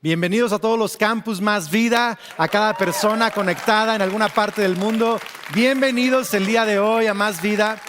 Bienvenidos a todos los campus Más Vida, a cada persona conectada en alguna parte del mundo. Bienvenidos el día de hoy a Más Vida.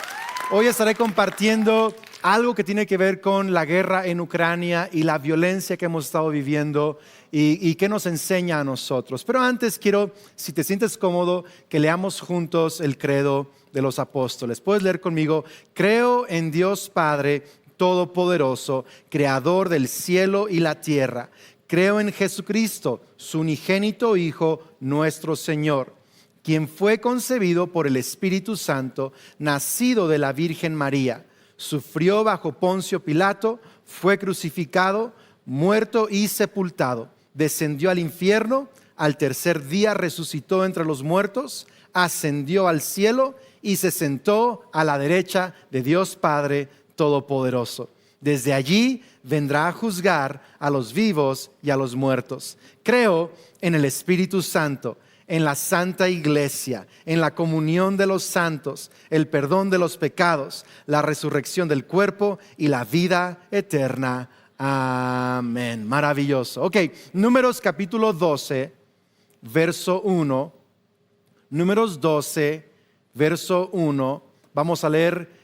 Hoy estaré compartiendo algo que tiene que ver con la guerra en Ucrania y la violencia que hemos estado viviendo y que nos enseña a nosotros. Pero antes quiero, si te sientes cómodo, que leamos juntos el credo de los apóstoles. Puedes leer conmigo: creo en Dios Padre Todopoderoso, Creador del cielo y la tierra. Creo en Jesucristo, su unigénito Hijo, nuestro Señor, quien fue concebido por el Espíritu Santo, nacido de la Virgen María. Sufrió bajo Poncio Pilato, fue crucificado, muerto y sepultado. Descendió al infierno, al tercer día resucitó entre los muertos, ascendió al cielo y se sentó a la derecha de Dios Padre Todopoderoso. Desde allí vendrá a juzgar a los vivos y a los muertos. Creo en el Espíritu Santo, en la Santa Iglesia, en la comunión de los santos, el perdón de los pecados, la resurrección del cuerpo y la vida eterna. Amén. Maravilloso. Ok, Números capítulo 12, verso 1. Números 12, verso 1. Vamos a leer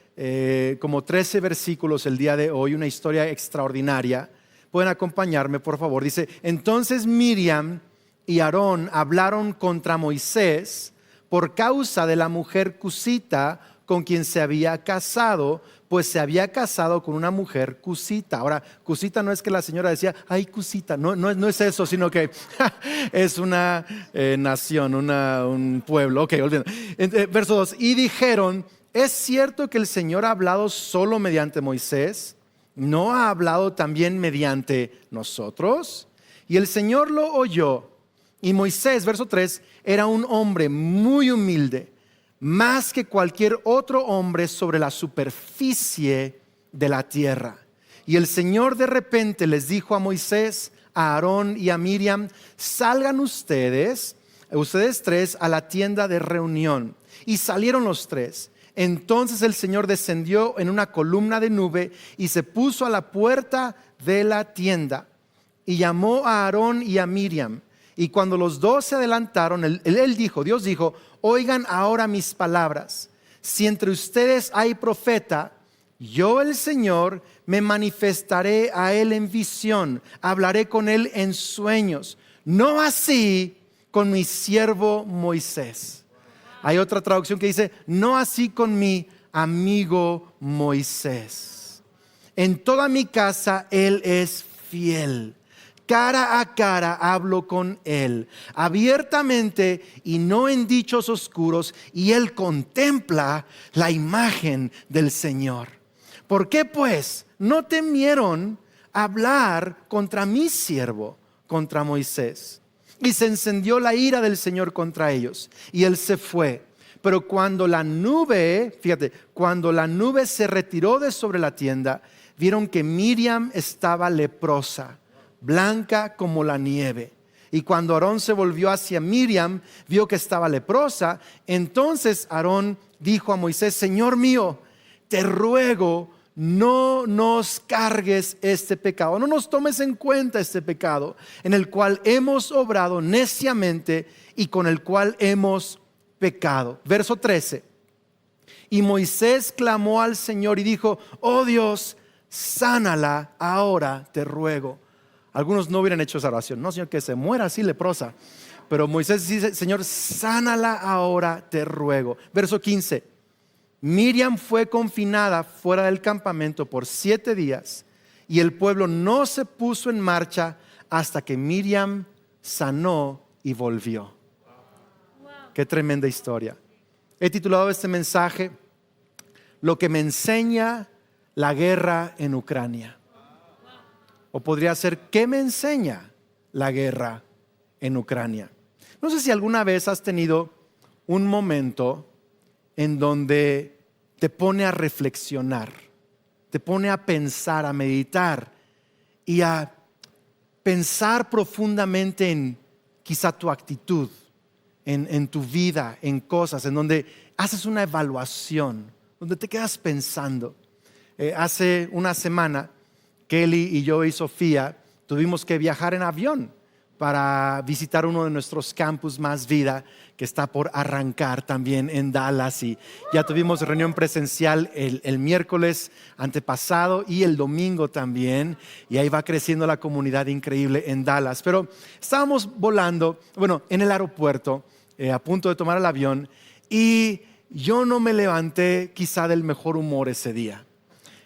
como 13 versículos el día de hoy, una historia extraordinaria. Pueden acompañarme, por favor. Dice: entonces Miriam y Aarón hablaron contra Moisés por causa de la mujer cusita con quien se había casado, pues se había casado con una mujer cusita. Ahora, cusita no es que la señora decía, ay, cusita, no es eso, sino que es una nación, un pueblo. Ok, olviden. Verso 2, y dijeron: ¿es cierto que el Señor ha hablado solo mediante Moisés? ¿No ha hablado también mediante nosotros? Y el Señor lo oyó. Y Moisés, verso 3, era un hombre muy humilde, más que cualquier otro hombre sobre la superficie de la tierra. Y el Señor de repente les dijo a Moisés, a Aarón y a Miriam: salgan ustedes tres, a la tienda de reunión. Y salieron los tres. Entonces el Señor descendió en una columna de nube y se puso a la puerta de la tienda y llamó a Aarón y a Miriam. Y cuando los dos se adelantaron, Dios dijo: oigan ahora mis palabras. Si entre ustedes hay profeta, yo, el Señor, me manifestaré a él en visión, hablaré con él en sueños. No así con mi siervo Moisés. Hay otra traducción que dice: no así con mi amigo Moisés. En toda mi casa él es fiel. Cara a cara hablo con él, abiertamente y no en dichos oscuros, y él contempla la imagen del Señor. ¿Por qué pues no temieron hablar contra mi siervo, contra Moisés? Y se encendió la ira del Señor contra ellos, y él se fue. Pero cuando la nube se retiró de sobre la tienda, vieron que Miriam estaba leprosa, blanca como la nieve. Y cuando Aarón se volvió hacia Miriam, vio que estaba leprosa. Entonces Aarón dijo a Moisés: Señor mío, te ruego, no nos cargues este pecado, no nos tomes en cuenta este pecado en el cual hemos obrado neciamente y con el cual hemos pecado. Verso 13. Y Moisés clamó al Señor y dijo: oh Dios, sánala ahora, te ruego. Algunos no hubieran hecho esa oración: no, Señor, que se muera así leprosa. Pero Moisés dice: Señor, sánala ahora, te ruego. Verso 15. Miriam fue confinada fuera del campamento por 7 días, y el pueblo no se puso en marcha hasta que Miriam sanó y volvió. Qué tremenda historia. He titulado este mensaje: lo que me enseña la guerra en Ucrania. O podría ser: ¿qué me enseña la guerra en Ucrania? No sé si alguna vez has tenido un momento en donde te pone a reflexionar, te pone a pensar, a meditar y a pensar profundamente en quizá tu actitud, en tu vida, en cosas, en donde haces una evaluación, donde te quedas pensando. Hace una semana, Kelly y yo y Sofía tuvimos que viajar en avión para visitar uno de nuestros campus Más Vida, que está por arrancar también en Dallas. Y ya tuvimos reunión presencial el miércoles antepasado y el domingo también. Y ahí va creciendo la comunidad increíble en Dallas. Pero estábamos volando, en el aeropuerto, a punto de tomar el avión. Y yo no me levanté quizá del mejor humor ese día.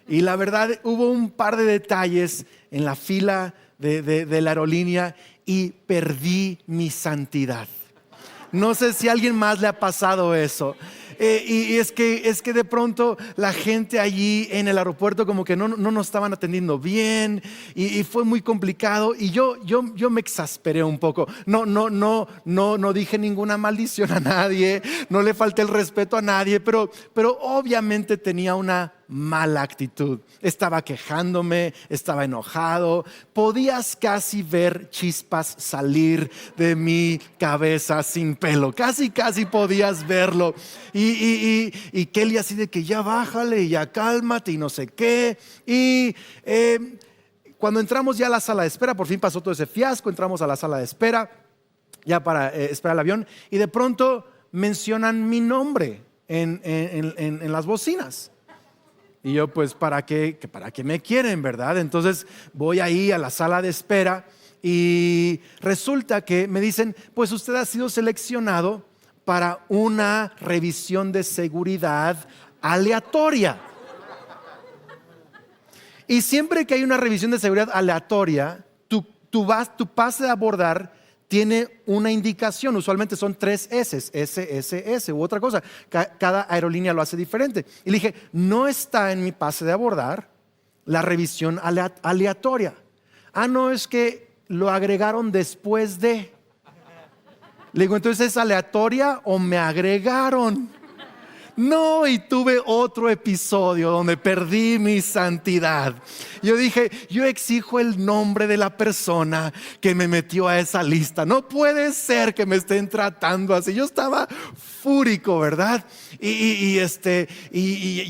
Y la verdad, hubo un par de detalles en la fila de la aerolínea y perdí mi santidad. No sé si a alguien más le ha pasado eso. Y es que de pronto la gente allí en el aeropuerto como que no nos estaban atendiendo bien y fue muy complicado y yo me exasperé un poco. No dije ninguna maldición a nadie, no le falté el respeto a nadie, pero obviamente tenía una mala actitud. Estaba quejándome, estaba enojado. Podías casi ver chispas salir de mi cabeza sin pelo. Casi podías verlo. Y Kelly así de que ya bájale, ya cálmate y no sé qué. Y cuando entramos ya a la sala de espera, por fin pasó todo ese fiasco, entramos a la sala de espera ya para esperar el avión y de pronto mencionan mi nombre en las bocinas. Y yo pues ¿para qué me quieren, verdad? Entonces voy ahí a la sala de espera y resulta que me dicen, pues usted ha sido seleccionado para una revisión de seguridad aleatoria. Y siempre que hay una revisión de seguridad aleatoria, tu pase de abordar tiene una indicación, usualmente son 3 S u otra cosa. Cada aerolínea lo hace diferente. Y le dije, no está en mi pase de abordar la revisión aleatoria. No, es que lo agregaron después de. Le digo, entonces ¿es aleatoria o me agregaron? No, y tuve otro episodio donde perdí mi santidad. Yo dije, yo exijo el nombre de la persona que me metió a esa lista. No puede ser que me estén tratando así. Yo estaba fúrico, ¿verdad? Y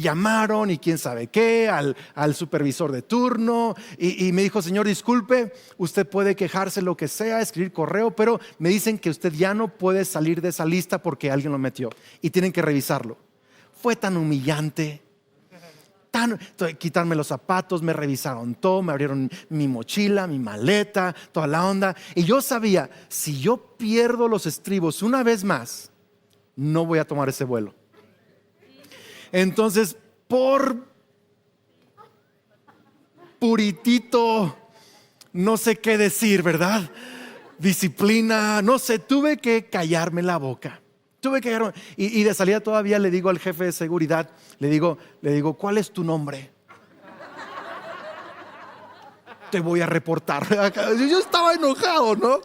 llamaron y quién sabe qué al supervisor de turno y me dijo, señor, disculpe, usted puede quejarse lo que sea, escribir correo, pero me dicen que usted ya no puede salir de esa lista porque alguien lo metió y tienen que revisarlo. Fue tan humillante, quitarme los zapatos, me revisaron todo, me abrieron mi mochila, mi maleta, toda la onda. Y yo sabía, si yo pierdo los estribos una vez más, no voy a tomar ese vuelo. Entonces, por puritito, no sé qué decir, ¿verdad? Disciplina, no sé, tuve que callarme la boca. Y de salida todavía le digo al jefe de seguridad, le digo, ¿cuál es tu nombre? Te voy a reportar. Yo estaba enojado, ¿no?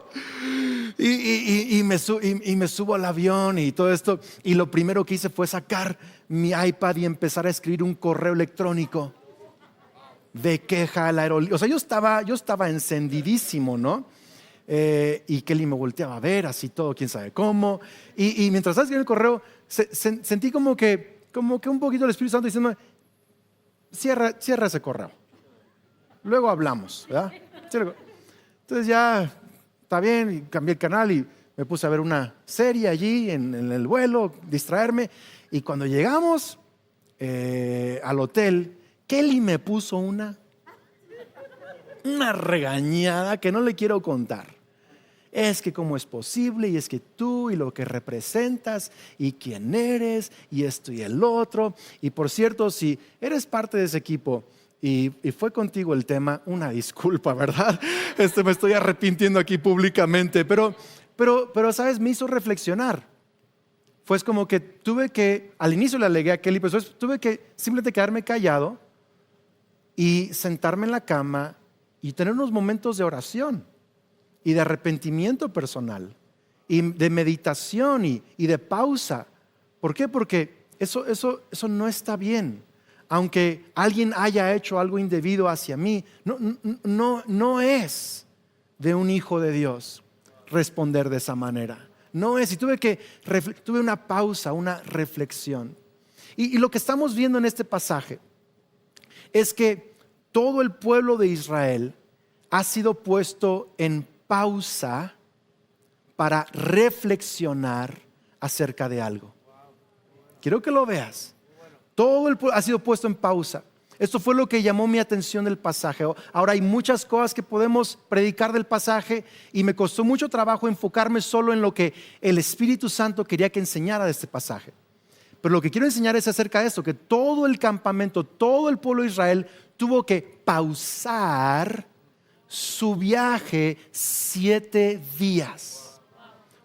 Y me subo al avión y todo esto. Y lo primero que hice fue sacar mi iPad y empezar a escribir un correo electrónico de queja a la aerolínea. O sea, yo estaba encendidísimo, ¿no? Y Kelly me volteaba a ver, así todo, quién sabe cómo. Y mientras estaba escribiendo el correo, sentí como que un poquito el Espíritu Santo diciendo, cierra ese correo. Luego hablamos, ¿verdad? Entonces ya está bien, y cambié el canal y me puse a ver una serie allí en el vuelo, distraerme. Y cuando llegamos al hotel, Kelly me puso una regañada que no le quiero contar. Es que cómo es posible, y es que tú y lo que representas y quién eres y esto y el otro. Y por cierto, si eres parte de ese equipo y fue contigo el tema, una disculpa, ¿verdad? Me estoy arrepintiendo aquí públicamente, pero ¿sabes? Me hizo reflexionar. Fue como que tuve que, al inicio le alegué a Kelly, pero tuve que simplemente quedarme callado y sentarme en la cama y tener unos momentos de oración y de arrepentimiento personal y de meditación y de pausa. ¿Por qué? Porque eso no está bien. Aunque alguien haya hecho algo indebido hacia mí, no es de un hijo de Dios responder de esa manera. No es. Y tuve una pausa, una reflexión. Y lo que estamos viendo en este pasaje es que todo el pueblo de Israel ha sido puesto en pausa para reflexionar acerca de algo. Quiero que lo veas. Todo el pueblo ha sido puesto en pausa. Esto fue lo que llamó mi atención del pasaje. Ahora hay muchas cosas que podemos predicar del pasaje y me costó mucho trabajo enfocarme solo en lo que el Espíritu Santo quería que enseñara de este pasaje. Pero lo que quiero enseñar es acerca de esto, que todo el campamento, todo el pueblo de Israel tuvo que pausar su viaje 7 días.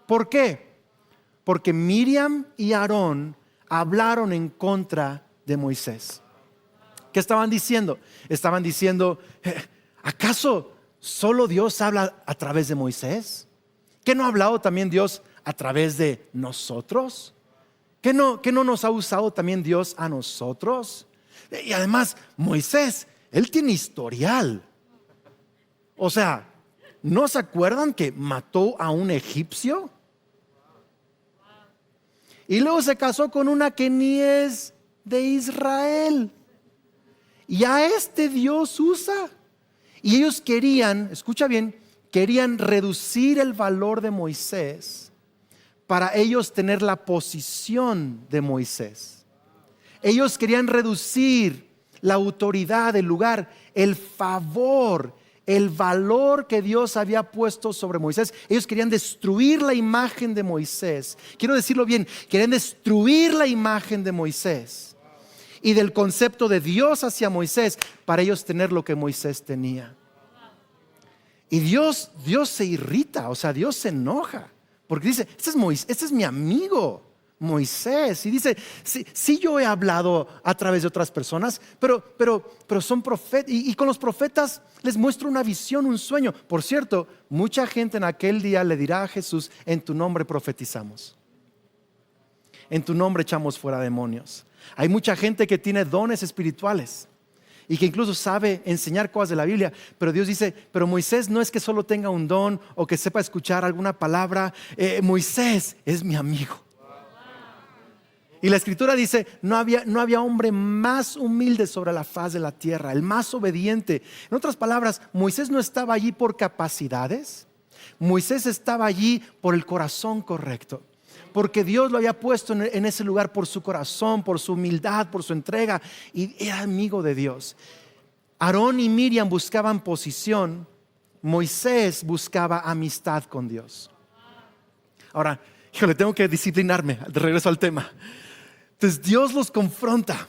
¿Por qué? Porque Miriam y Aarón hablaron en contra de Moisés. ¿Qué estaban diciendo? Estaban diciendo, ¿acaso solo Dios habla a través de Moisés? ¿Qué no ha hablado también Dios a través de nosotros? ¿Qué no nos ha usado también Dios a nosotros? Y además, Moisés, él tiene historial. O sea, ¿no se acuerdan que mató a un egipcio? Y luego se casó con una que ni es de Israel. Y a este Dios usa. Y ellos querían, escucha bien, querían reducir el valor de Moisés para ellos tener la posición de Moisés. Ellos querían reducir la autoridad, el lugar, el favor, el valor que Dios había puesto sobre Moisés. Ellos querían destruir la imagen de Moisés. Quiero decirlo bien, querían destruir la imagen de Moisés y del concepto de Dios hacia Moisés para ellos tener lo que Moisés tenía. Y Dios se irrita, o sea, Dios se enoja. Porque dice, este es mi amigo Moisés. Y dice, sí yo he hablado a través de otras personas, pero son profetas. Y con los profetas les muestro una visión, un sueño. Por cierto, mucha gente en aquel día le dirá a Jesús, en tu nombre profetizamos. En tu nombre echamos fuera demonios. Hay mucha gente que tiene dones espirituales y que incluso sabe enseñar cosas de la Biblia, pero Dios dice, pero Moisés no es que solo tenga un don o que sepa escuchar alguna palabra. Moisés es mi amigo. Y la escritura dice, no había hombre más humilde sobre la faz de la tierra, el más obediente. En otras palabras, Moisés no estaba allí por capacidades, Moisés estaba allí por el corazón correcto. Porque Dios lo había puesto en ese lugar por su corazón, por su humildad, por su entrega, y era amigo de Dios. Aarón y Miriam buscaban posición, Moisés buscaba amistad con Dios. Ahora, híjole, tengo que disciplinarme, de regreso al tema. Entonces Dios los confronta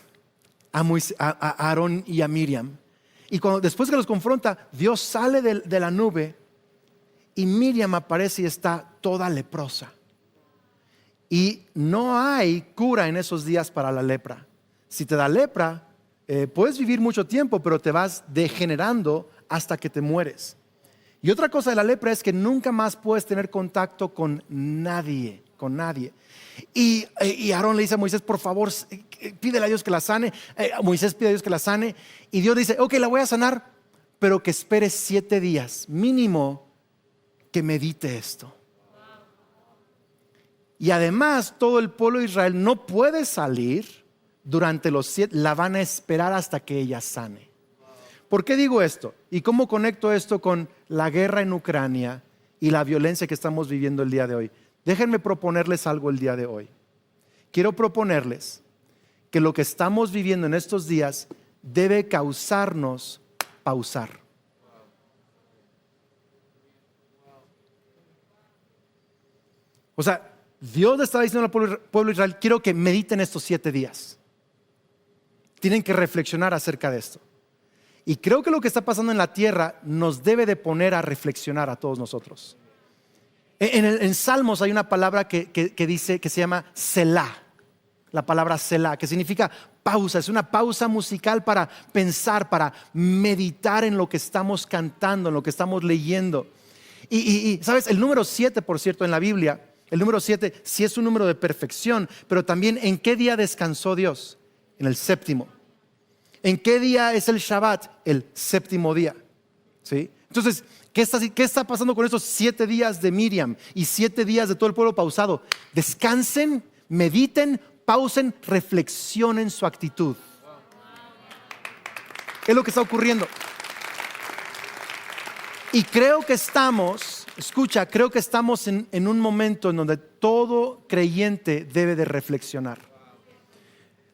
a Aarón y a Miriam. Y después que los confronta, Dios sale de la nube y Miriam aparece y está toda leprosa. Y no hay cura en esos días para la lepra. Si te da lepra, puedes vivir mucho tiempo, pero te vas degenerando hasta que te mueres. Y otra cosa de la lepra es que nunca más puedes tener contacto con nadie. Y Aarón le dice a Moisés, por favor, pídele a Dios que la sane. Moisés pide a Dios que la sane. Y Dios dice, ok, la voy a sanar, pero que espere 7 días, mínimo que medite esto. Y además todo el pueblo de Israel no puede salir durante los 7, la van a esperar hasta que ella sane. ¿Por qué digo esto? ¿Y cómo conecto esto con la guerra en Ucrania y la violencia que estamos viviendo el día de hoy? Déjenme proponerles algo el día de hoy. Quiero proponerles que lo que estamos viviendo en estos días debe causarnos pausar. O sea, Dios le estaba diciendo al pueblo de Israel, quiero que mediten estos 7 días. Tienen que reflexionar acerca de esto. Y creo que lo que está pasando en la tierra nos debe de poner a reflexionar a todos nosotros. En Salmos hay una palabra que dice, que se llama Selah. La palabra Selah, que significa pausa. Es una pausa musical para pensar, para meditar en lo que estamos cantando, en lo que estamos leyendo. Y ¿sabes? El número 7, por cierto, en la Biblia, el número 7 sí es un número de perfección, pero también ¿en qué día descansó Dios? En el 7º. ¿En qué día es el Shabbat? El 7º día. ¿Sí? Entonces, ¿qué está pasando con estos 7 días de Miriam y 7 días de todo el pueblo pausado? Descansen, mediten, pausen, reflexionen su actitud. Es lo que está ocurriendo. Y creo que estamos Escucha, creo que estamos en un momento en donde todo creyente debe de reflexionar.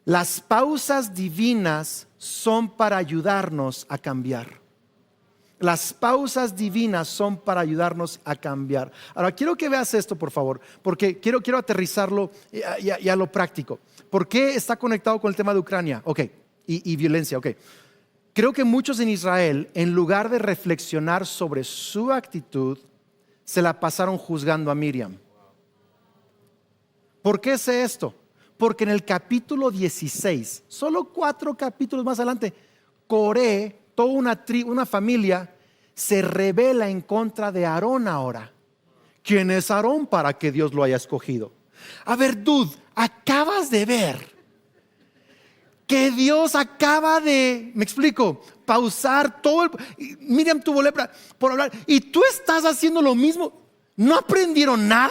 Las pausas divinas son para ayudarnos a cambiar. Las pausas divinas son para ayudarnos a cambiar. Ahora, quiero que veas esto, por favor, porque quiero aterrizarlo y a lo práctico. ¿Por qué está conectado con el tema de Ucrania? Ok, y violencia, ok. Creo que muchos en Israel, en lugar de reflexionar sobre su actitud, se la pasaron juzgando a Miriam. ¿Por qué sé esto? Porque en el capítulo 16, solo 4 capítulos más adelante, Coré, toda una familia, se rebela en contra de Aarón ahora. ¿Quién es Aarón para que Dios lo haya escogido? A ver, dude, acabas de ver que Dios acaba de, me explico, pausar todo. Miriam tuvo lepra por hablar y tú estás haciendo lo mismo. ¿No aprendieron nada?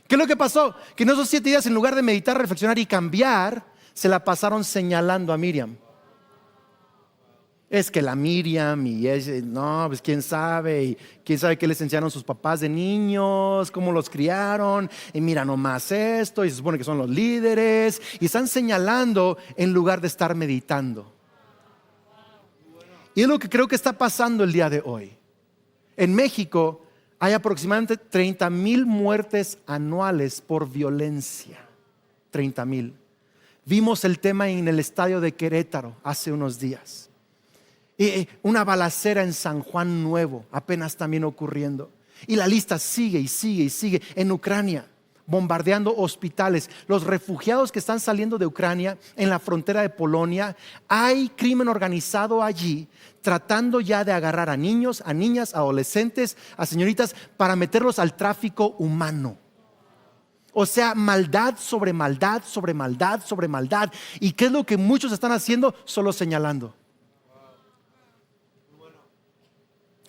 ¿Qué es lo que pasó? Que en esos 7 días, en lugar de meditar, reflexionar y cambiar, se la pasaron señalando a Miriam. Es que la Miriam y no, pues quién sabe, y quién sabe qué les enseñaron sus papás de niños, cómo los criaron, y mira nomás esto, y se supone que son los líderes, y están señalando en lugar de estar meditando. Y es lo que creo que está pasando el día de hoy. En México hay aproximadamente 30,000 muertes anuales por violencia. 30,000. Vimos el tema en el estadio de Querétaro hace unos días. Una balacera en San Juan Nuevo, apenas también ocurriendo. Y la lista sigue y sigue y sigue. En Ucrania, bombardeando hospitales. Los refugiados que están saliendo de Ucrania en la frontera de Polonia, hay crimen organizado allí, tratando ya de agarrar a niños, a niñas, a adolescentes, a señoritas, para meterlos al tráfico humano. O sea, maldad sobre maldad, sobre maldad, sobre maldad. ¿Y qué es lo que muchos están haciendo? Solo señalando.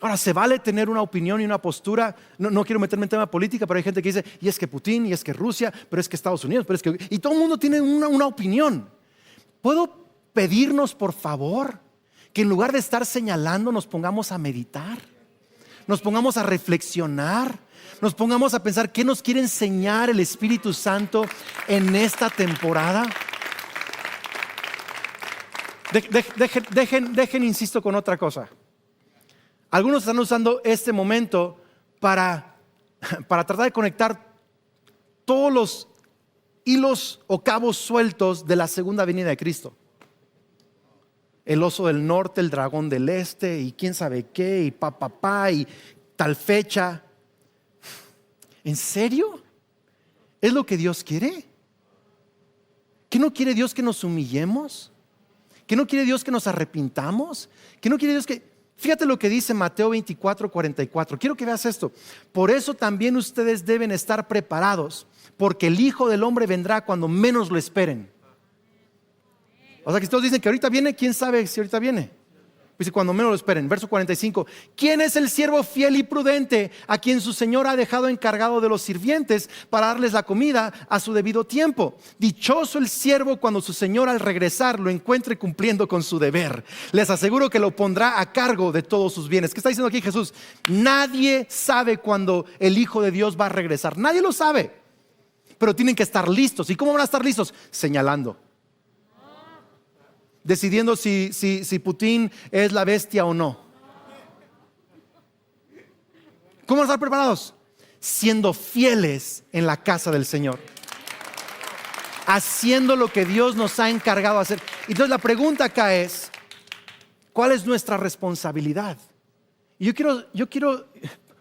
Ahora, se vale tener una opinión y una postura. No quiero meterme en tema política, pero hay gente que dice, y es que Putin, y es que Rusia, pero es que Estados Unidos, pero es que... Y todo el mundo tiene una opinión. ¿Puedo pedirnos, por favor, que en lugar de estar señalando, nos pongamos a meditar? Nos pongamos a reflexionar. Nos pongamos a pensar qué nos quiere enseñar el Espíritu Santo en esta temporada. Dejen, insisto, con otra cosa. Algunos están usando este momento para tratar de conectar todos los hilos o cabos sueltos de la segunda venida de Cristo. El oso del norte, el dragón del este, y quién sabe qué, y y tal fecha. ¿En serio? ¿Es lo que Dios quiere? ¿Qué no quiere Dios que nos humillemos? ¿Qué no quiere Dios que nos arrepintamos? ¿Qué no quiere Dios que... Fíjate lo que dice Mateo 24:44. Quiero que veas esto. Por eso también ustedes deben estar preparados, porque el Hijo del Hombre vendrá cuando menos lo esperen. O sea que todos dicen que ahorita viene, ¿quién sabe si ahorita viene? Dice cuando menos lo esperen. Verso 45. ¿Quién es el siervo fiel y prudente a quien su señor ha dejado encargado de los sirvientes para darles la comida a su debido tiempo? Dichoso el siervo cuando su señor al regresar lo encuentre cumpliendo con su deber. Les aseguro que lo pondrá a cargo de todos sus bienes. ¿Qué está diciendo aquí Jesús? Nadie sabe cuándo el Hijo de Dios va a regresar. Nadie lo sabe. Pero tienen que estar listos. ¿Y cómo van a estar listos? Señalando. Decidiendo si Putin es la bestia o no. ¿Cómo van a estar preparados? Siendo fieles en la casa del Señor, haciendo lo que Dios nos ha encargado de hacer. Entonces la pregunta acá es, ¿cuál es nuestra responsabilidad? Y yo quiero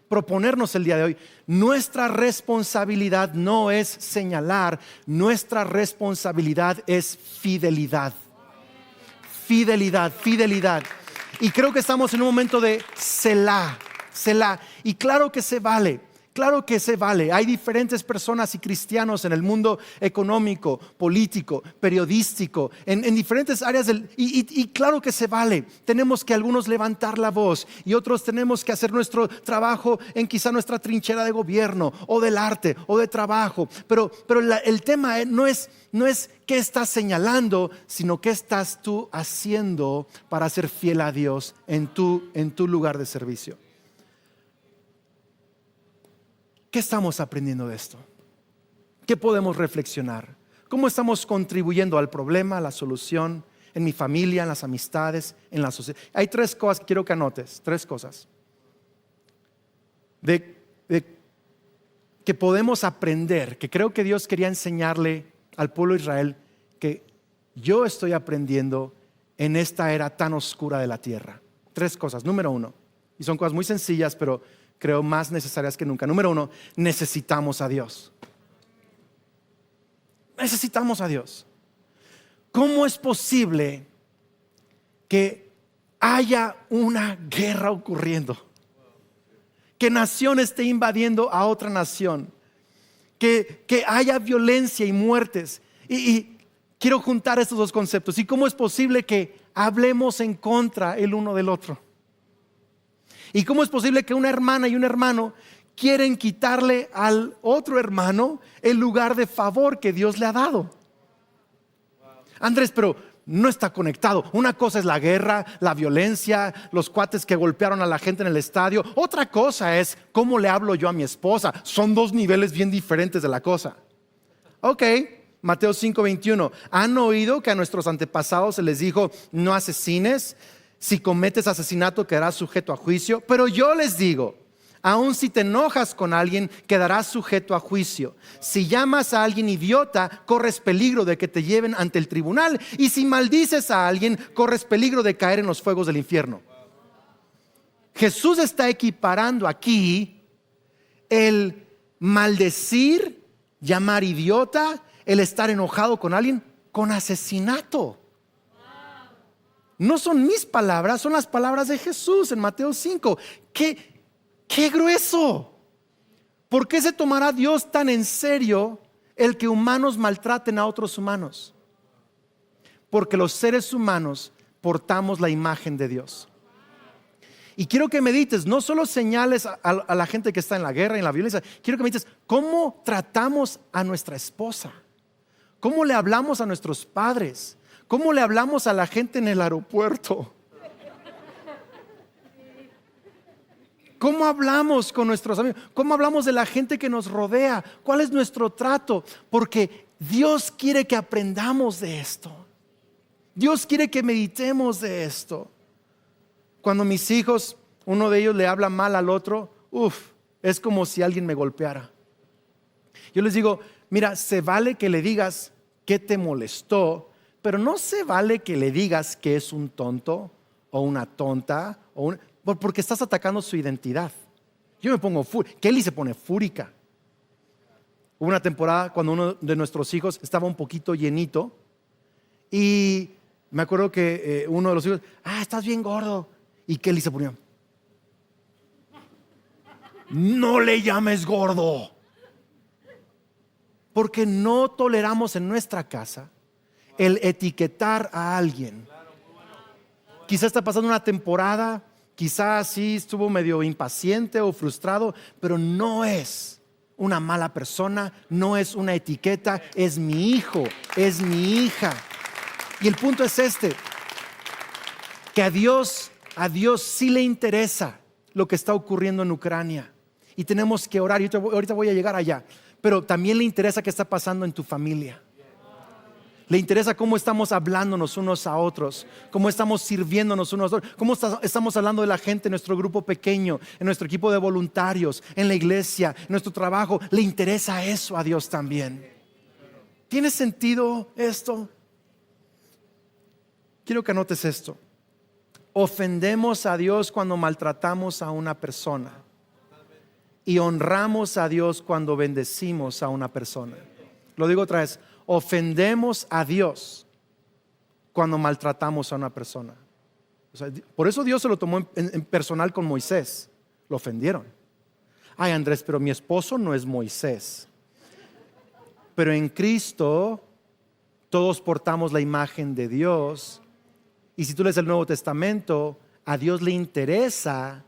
proponernos el día de hoy, nuestra responsabilidad no es señalar, nuestra responsabilidad es fidelidad. Fidelidad. Y creo que estamos en un momento de Selah. Y claro que se vale. Hay diferentes personas y cristianos en el mundo económico, político, periodístico, en diferentes áreas y claro que se vale. Tenemos que algunos levantar la voz y otros tenemos que hacer nuestro trabajo en quizá nuestra trinchera de gobierno o del arte o de trabajo. Pero el tema no es qué estás señalando, sino qué estás tú haciendo para ser fiel a Dios en tu lugar de servicio. ¿qué estamos aprendiendo de esto? ¿Qué podemos reflexionar? ¿Cómo estamos contribuyendo al problema, a la solución, en mi familia, en las amistades, en la sociedad? Hay 3 cosas que quiero que anotes, 3 cosas de que podemos aprender, que creo que Dios quería enseñarle al pueblo de Israel, que yo estoy aprendiendo en esta era tan oscura de la tierra. 3 cosas. Número 1, y son cosas muy sencillas, pero creo más necesarias que nunca. Número 1, necesitamos a Dios. Necesitamos a Dios. ¿Cómo es posible que haya una guerra ocurriendo? Que nación esté invadiendo a otra nación. Que haya violencia y muertes. Y quiero juntar estos 2 conceptos. ¿Y cómo es posible que hablemos en contra el uno del otro? ¿Y cómo es posible que una hermana y un hermano quieren quitarle al otro hermano el lugar de favor que Dios le ha dado? Andrés, pero no está conectado. Una cosa es la guerra, la violencia, los cuates que golpearon a la gente en el estadio. Otra cosa es cómo le hablo yo a mi esposa. Son 2 niveles bien diferentes de la cosa. Ok, Mateo 5:21. ¿Han oído que a nuestros antepasados se les dijo: no asesines? Si cometes asesinato quedarás sujeto a juicio. Pero yo les digo, aun si te enojas con alguien, quedarás sujeto a juicio. Si llamas a alguien idiota, corres peligro de que te lleven ante el tribunal. Y si maldices a alguien, corres peligro de caer en los fuegos del infierno. Jesús está equiparando aquí el maldecir, llamar idiota, el estar enojado con alguien, con asesinato. No son mis palabras, son las palabras de Jesús en Mateo 5. ¡Qué grueso! ¿Por qué se tomará Dios tan en serio el que humanos maltraten a otros humanos? Porque los seres humanos portamos la imagen de Dios. Y quiero que medites, no solo señales a la gente que está en la guerra y en la violencia. Quiero que medites cómo tratamos a nuestra esposa, cómo le hablamos a nuestros padres, cómo le hablamos a la gente en el aeropuerto. ¿Cómo hablamos con nuestros amigos? ¿Cómo hablamos de la gente que nos rodea? ¿Cuál es nuestro trato? Porque Dios quiere que aprendamos de esto. Dios quiere que meditemos de esto. Cuando mis hijos, uno de ellos le habla mal al otro, es como si alguien me golpeara. Yo les digo, mira, se vale que le digas que te molestó, pero no se vale que le digas que es un tonto o una tonta porque estás atacando su identidad. Yo me pongo Kelly se pone fúrica. Hubo una temporada cuando uno de nuestros hijos estaba un poquito llenito y me acuerdo que uno de los hijos, estás bien gordo, y Kelly se ponía, no le llames gordo, porque no toleramos en nuestra casa el etiquetar a alguien. Quizás está pasando una temporada, quizás sí estuvo medio impaciente o frustrado, pero no es una mala persona, no es una etiqueta, es mi hijo, es mi hija. Y el punto es que a Dios sí le interesa lo que está ocurriendo en Ucrania. Y tenemos que orar, y ahorita voy a llegar allá, pero también le interesa qué está pasando en tu familia. Le interesa cómo estamos hablándonos unos a otros, cómo estamos sirviéndonos unos a otros, cómo estamos hablando de la gente en nuestro grupo pequeño, en nuestro equipo de voluntarios, en la iglesia, en nuestro trabajo. Le interesa eso a Dios también. ¿Tiene sentido esto? Quiero que anotes esto. Ofendemos a Dios cuando maltratamos a una persona y honramos a Dios cuando bendecimos a una persona. Lo digo otra vez. Ofendemos a Dios cuando maltratamos a una persona. O sea, por eso Dios se lo tomó en personal con Moisés. Lo ofendieron. Ay, Andrés, pero mi esposo no es Moisés. Pero en Cristo todos portamos la imagen de Dios. Y si tú lees el Nuevo Testamento, a Dios le interesa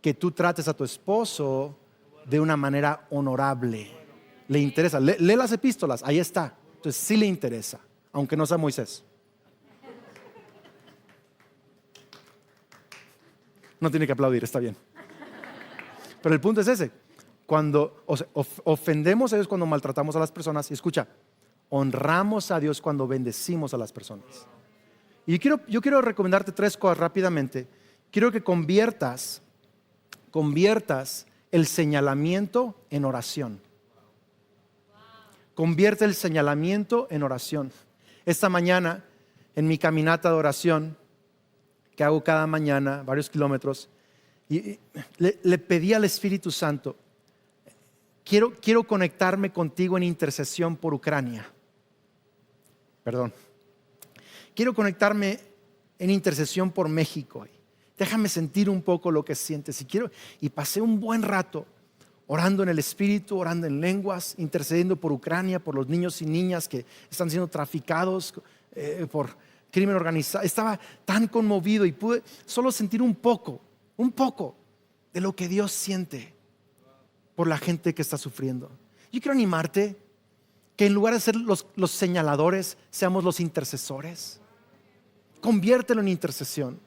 que tú trates a tu esposo de una manera honorable. Le interesa. Lee las epístolas, ahí está. Entonces sí le interesa, aunque no sea Moisés. No tiene que aplaudir, está bien. Pero el punto es ese. cuando ofendemos a Dios cuando maltratamos a las personas. Y escucha, honramos a Dios cuando bendecimos a las personas. Y yo quiero recomendarte 3 cosas rápidamente. Quiero que conviertas el señalamiento en oración. Convierte el señalamiento en oración. Esta mañana, en mi caminata de oración, que hago cada mañana, varios kilómetros, y le pedí al Espíritu Santo, quiero conectarme contigo en intercesión por Ucrania. Quiero conectarme en intercesión por México. Déjame sentir un poco lo que sientes. Y pasé un buen rato orando en el Espíritu, orando en lenguas, intercediendo por Ucrania, por los niños y niñas que están siendo traficados por crimen organizado. Estaba tan conmovido y pude solo sentir un poco de lo que Dios siente por la gente que está sufriendo. Yo quiero animarte que en lugar de ser los señaladores, seamos los intercesores. Conviértelo en intercesión.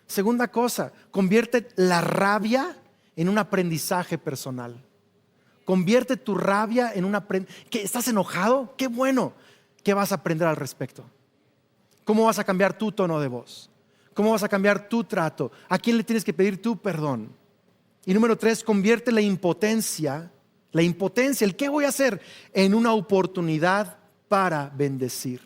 Segunda cosa, convierte la rabia en un aprendizaje personal. Convierte tu rabia en un aprendizaje. ¿Estás enojado? Qué bueno. ¿Qué vas a aprender al respecto? ¿Cómo vas a cambiar tu tono de voz? ¿Cómo vas a cambiar tu trato? ¿A quién le tienes que pedir tu perdón? Y número 3, convierte la impotencia, el qué voy a hacer, en una oportunidad para bendecir.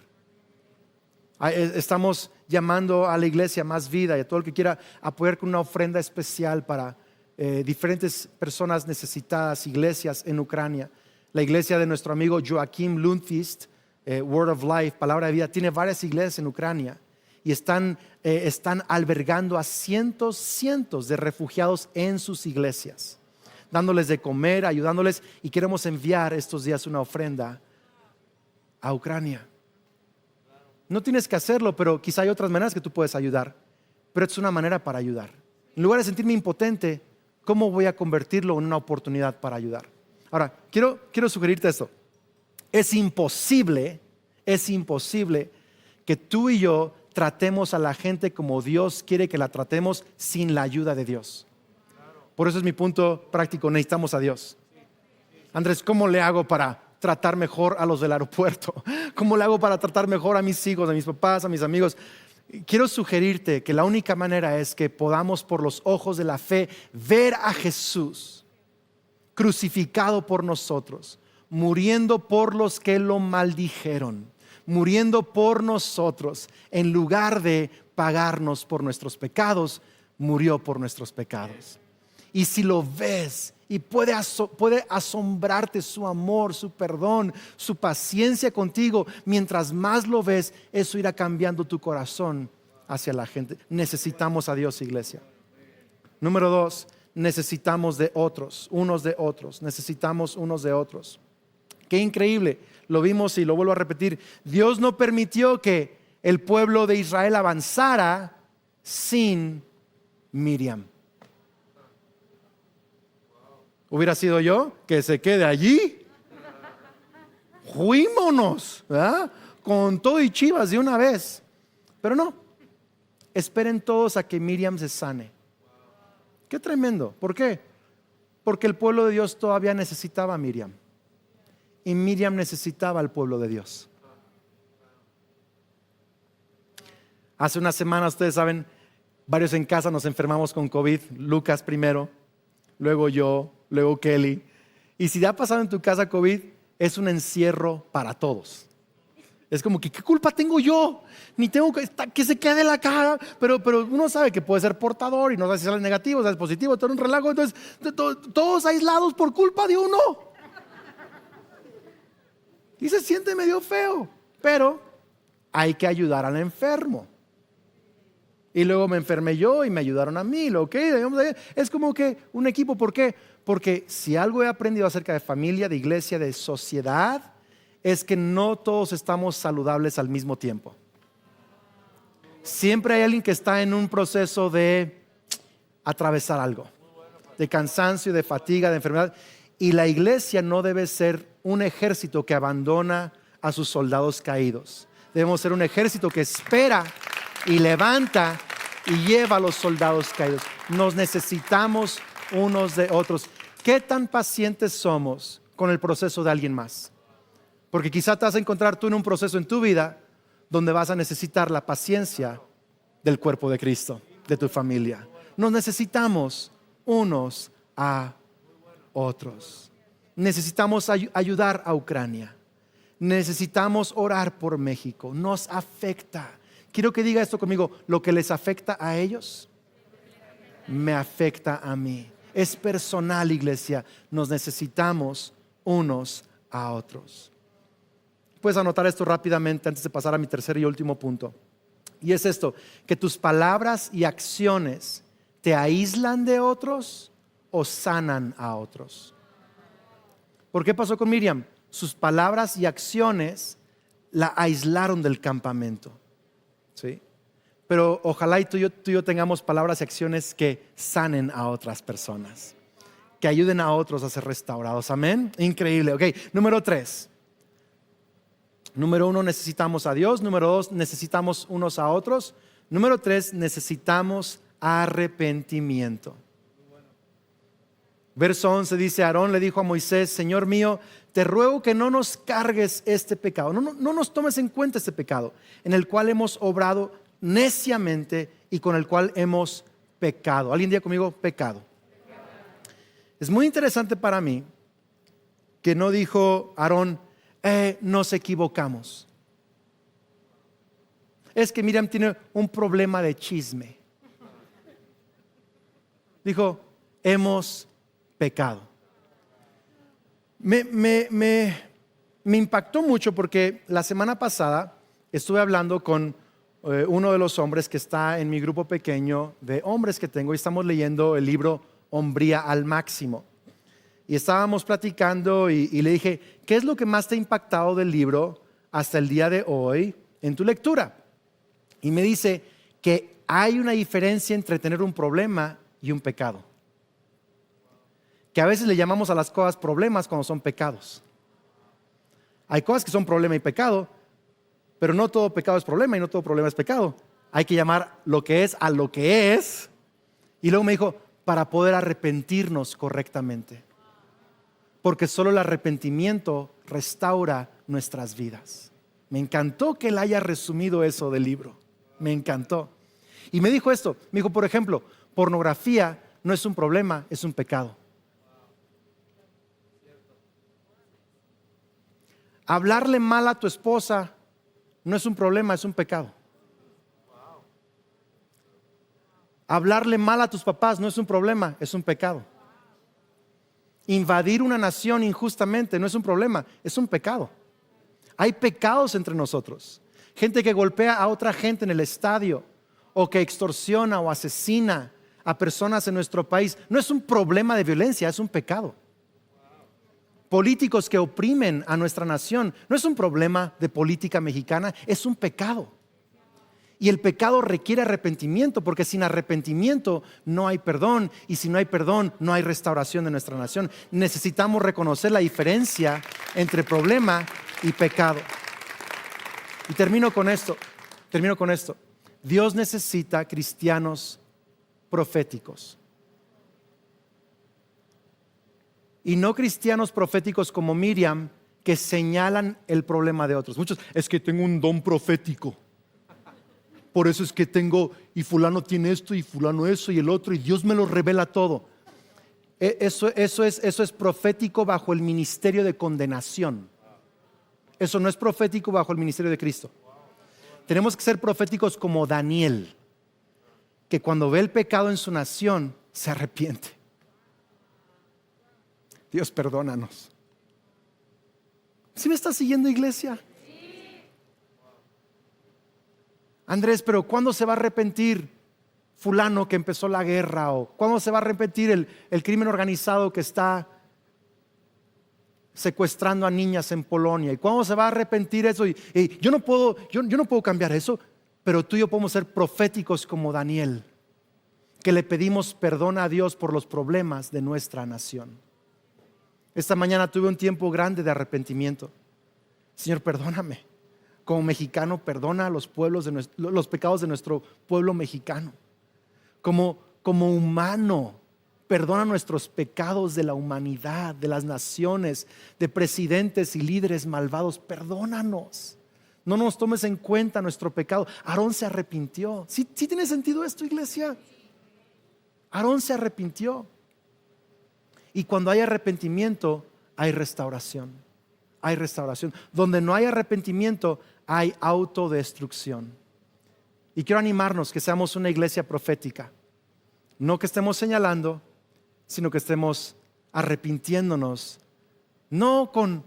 Estamos llamando a la iglesia Más Vida y a todo el que quiera apoyar con una ofrenda especial para diferentes personas necesitadas, iglesias en Ucrania. La iglesia de nuestro amigo Joachim Lundqvist, Word of Life, Palabra de Vida, tiene varias iglesias en Ucrania y están albergando a cientos de refugiados en sus iglesias, dándoles de comer, ayudándoles, y queremos enviar estos días una ofrenda a Ucrania. No tienes que hacerlo, pero quizá hay otras maneras que tú puedes ayudar, pero es una manera para ayudar. En lugar de sentirme impotente, ¿cómo voy a convertirlo en una oportunidad para ayudar? Ahora, quiero sugerirte esto. Es imposible que tú y yo tratemos a la gente como Dios quiere que la tratemos sin la ayuda de Dios. Por eso es mi punto práctico, necesitamos a Dios. Andrés, ¿cómo le hago para tratar mejor a los del aeropuerto? ¿Cómo le hago para tratar mejor a mis hijos, a mis papás, a mis amigos? Quiero sugerirte que la única manera es que podamos, por los ojos de la fe, ver a Jesús crucificado por nosotros, muriendo por los que lo maldijeron, muriendo por nosotros. En lugar de pagarnos por nuestros pecados, murió por nuestros pecados. Y si lo ves, y puede asombrarte su amor, su perdón, su paciencia contigo, mientras más lo ves, eso irá cambiando tu corazón hacia la gente. Necesitamos a Dios, iglesia. Número 2, necesitamos de otros, unos de otros. Necesitamos unos de otros. Qué increíble, lo vimos y lo vuelvo a repetir. Dios no permitió que el pueblo de Israel avanzara sin Miriam. Hubiera sido yo que se quede allí. Fuímonos, ¿verdad? Con todo y chivas de una vez. Pero no, esperen todos a que Miriam se sane. Qué tremendo. ¿Por qué? Porque el pueblo de Dios todavía necesitaba a Miriam. Y Miriam necesitaba al pueblo de Dios. Hace unas semanas, ustedes saben, varios en casa nos enfermamos con COVID. Lucas primero, luego yo, luego Kelly. Y si ya ha pasado en tu casa COVID, es un encierro para todos. Es como que, ¿qué culpa tengo yo? Ni tengo que se quede la cara. Pero uno sabe que puede ser portador y no sabe si sale negativo, si es positivo, todo un relajo. Entonces, todos aislados por culpa de uno. Y se siente medio feo. Pero hay que ayudar al enfermo. Y luego me enfermé yo y me ayudaron a mí. Es como que un equipo. ¿Por qué? Porque si algo he aprendido acerca de familia, de iglesia, de sociedad, es que no todos estamos saludables al mismo tiempo. Siempre hay alguien que está en un proceso de atravesar algo, de cansancio, de fatiga, de enfermedad. Y la iglesia no debe ser un ejército que abandona a sus soldados caídos. Debemos ser un ejército que espera y levanta y lleva a los soldados caídos. Nos necesitamos unos de otros. ¿qué tan pacientes somos con el proceso de alguien más? Porque quizá te vas a encontrar tú en un proceso en tu vida donde vas a necesitar la paciencia del cuerpo de Cristo, de tu familia. Nos necesitamos unos a otros. Necesitamos ayudar a Ucrania. Necesitamos orar por México. Nos afecta. Quiero que diga esto conmigo. Lo que les afecta a ellos, me afecta a mí. Es personal, iglesia. Nos necesitamos unos a otros. Puedes anotar esto rápidamente antes de pasar a mi tercer y último punto. Y es esto, que tus palabras y acciones te aíslan de otros o sanan a otros. ¿Por qué pasó con Miriam? Sus palabras y acciones la aislaron del campamento. ¿Sí? Pero ojalá tú y yo tengamos palabras y acciones que sanen a otras personas, que ayuden a otros a ser restaurados. Amén. Increíble. Ok, número 3. Número 1, necesitamos a Dios. Número 2, necesitamos unos a otros. Número 3, necesitamos arrepentimiento. Verso 11 dice: Aarón le dijo a Moisés: Señor mío, te ruego que no nos cargues este pecado, no nos tomes en cuenta este pecado, en el cual hemos obrado neciamente y con el cual hemos pecado. ¿Alguien diga conmigo pecado? Es muy interesante para mí que no dijo Aarón: nos equivocamos. Es que Miriam tiene un problema de chisme. Dijo: hemos pecado. Me impactó mucho porque la semana pasada estuve hablando con uno de los hombres que está en mi grupo pequeño de hombres que tengo, y estamos leyendo el libro Hombría al Máximo. Y estábamos platicando y le dije: ¿qué es lo que más te ha impactado del libro hasta el día de hoy en tu lectura? Y me dice que hay una diferencia entre tener un problema y un pecado. Que a veces le llamamos a las cosas problemas cuando son pecados. Hay cosas que son problema y pecado, pero no todo pecado es problema y no todo problema es pecado. Hay que llamar lo que es a lo que es. Y luego me dijo: para poder arrepentirnos correctamente. Porque solo el arrepentimiento restaura nuestras vidas. Me encantó que él haya resumido eso del libro. Me encantó. Y me dijo esto, me dijo: por ejemplo, pornografía no es un problema, es un pecado. Hablarle mal a tu esposa no es un problema, es un pecado. Hablarle mal a tus papás no es un problema, es un pecado. Invadir una nación injustamente no es un problema, es un pecado. Hay pecados entre nosotros. Gente que golpea a otra gente en el estadio, o que extorsiona o asesina a personas en nuestro país, no es un problema de violencia, es un pecado. Políticos que oprimen a nuestra nación no es un problema de política mexicana, es un pecado. Y el pecado requiere arrepentimiento, porque sin arrepentimiento no hay perdón, y si no hay perdón no hay restauración de nuestra nación. Necesitamos reconocer la diferencia entre problema y pecado. Y termino con esto. Dios necesita cristianos proféticos. Y no cristianos proféticos como Miriam, que señalan el problema de otros. Muchos: es que tengo un don profético. Por eso es que tengo, y fulano tiene esto, y fulano eso, y el otro, y Dios me lo revela todo. Eso es profético bajo el ministerio de condenación. Eso no es profético bajo el ministerio de Cristo. Tenemos que ser proféticos como Daniel, que cuando ve el pecado en su nación se arrepiente. Dios, perdónanos. ¿Sí me estás siguiendo, iglesia? Andrés, pero ¿cuándo se va a arrepentir fulano que empezó la guerra? ¿O cuándo se va a arrepentir el crimen organizado que está secuestrando a niñas en Polonia? ¿Y cuándo se va a arrepentir eso? Y yo no puedo cambiar eso, pero tú y yo podemos ser proféticos como Daniel, que le pedimos perdón a Dios por los problemas de nuestra nación. Esta mañana tuve un tiempo grande de arrepentimiento. Señor, perdóname. Como mexicano, perdona los pecados de nuestro pueblo mexicano. Como humano, Perdona nuestros pecados de la humanidad, de las naciones, de presidentes y líderes malvados. Perdónanos. No nos tomes en cuenta nuestro pecado. Aarón se arrepintió. ¿Sí tiene sentido esto, iglesia? Aarón se arrepintió. Y cuando hay arrepentimiento, hay restauración. Hay restauración. Donde no hay arrepentimiento, hay autodestrucción. Y quiero animarnos que seamos una iglesia profética. No que estemos señalando, sino que estemos arrepintiéndonos. No con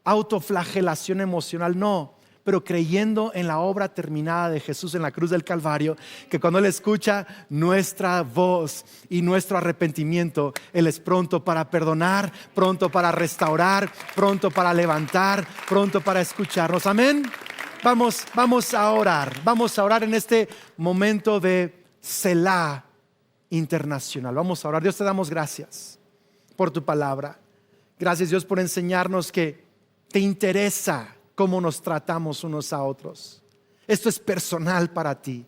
autoflagelación emocional, no, pero creyendo en la obra terminada de Jesús en la cruz del Calvario, que cuando Él escucha nuestra voz y nuestro arrepentimiento, Él es pronto para perdonar, pronto para restaurar, pronto para levantar, pronto para escucharnos. Amén. Vamos a orar en este momento de Selah internacional. Vamos a orar. Dios, te damos gracias por tu palabra. Gracias, Dios, por enseñarnos que te interesa cómo nos tratamos unos a otros. Esto es personal para ti.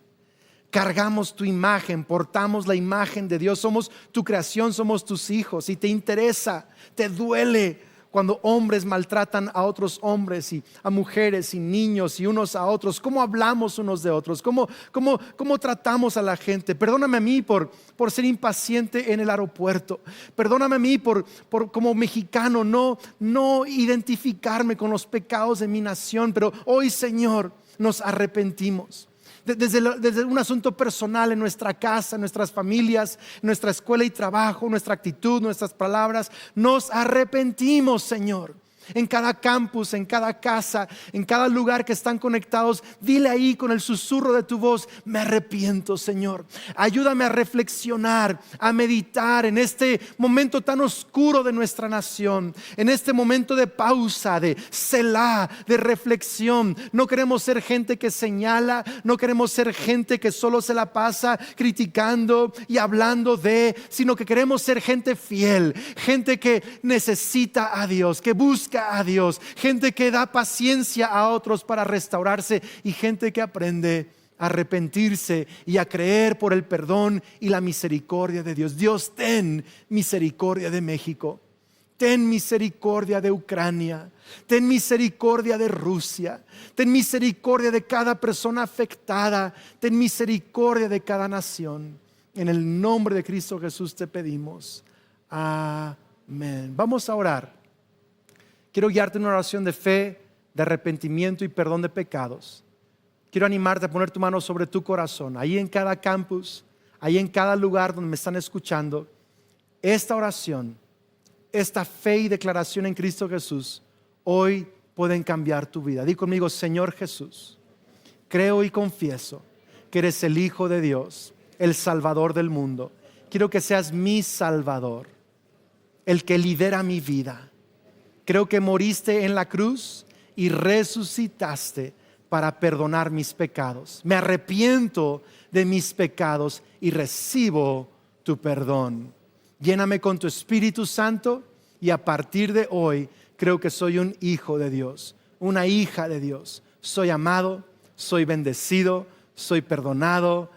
Cargamos tu imagen, portamos la imagen de Dios. Somos tu creación, somos tus hijos, y te interesa, te duele cuando hombres maltratan a otros hombres, y a mujeres y niños y unos a otros. ¿Cómo hablamos unos de otros? ¿Cómo tratamos a la gente? Perdóname a mí por ser impaciente en el aeropuerto. Perdóname a mí por como mexicano no identificarme con los pecados de mi nación. Pero hoy, Señor, nos arrepentimos. Desde un asunto personal en nuestra casa, en nuestras familias, en nuestra escuela y trabajo, nuestra actitud, nuestras palabras, nos arrepentimos, Señor. En cada campus, en cada casa, en cada lugar que están conectados, dile ahí con el susurro de tu voz: me arrepiento, Señor. Ayúdame a reflexionar, a meditar en este momento tan oscuro de nuestra nación, en este momento de pausa, de Selah, de reflexión. No queremos ser gente que señala, no queremos ser gente que solo se la pasa criticando y hablando sino que queremos ser gente fiel, gente que necesita a Dios, que busca a Dios, gente que da paciencia a otros para restaurarse, y gente que aprende a arrepentirse y a creer por el perdón y la misericordia de Dios. Dios, ten misericordia de México. Ten misericordia de Ucrania. Ten misericordia de Rusia. Ten misericordia de cada persona afectada. Ten misericordia de cada nación. En el nombre de Cristo Jesús te pedimos. Amén. Vamos a orar. Quiero guiarte en una oración de fe, de arrepentimiento y perdón de pecados. Quiero animarte a poner tu mano sobre tu corazón, ahí en cada campus, ahí en cada lugar donde me están escuchando. Esta oración, esta fe y declaración en Cristo Jesús, hoy pueden cambiar tu vida. Di conmigo: Señor Jesús, creo y confieso que eres el Hijo de Dios, el Salvador del mundo. Quiero que seas mi Salvador, el que lidera mi vida. Creo que moriste en la cruz y resucitaste para perdonar mis pecados. Me arrepiento de mis pecados y recibo tu perdón. Lléname con tu Espíritu Santo, y a partir de hoy creo que soy un hijo de Dios, una hija de Dios. Soy amado, soy bendecido, soy perdonado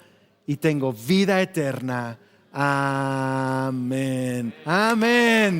y tengo vida eterna. Amén. Amén.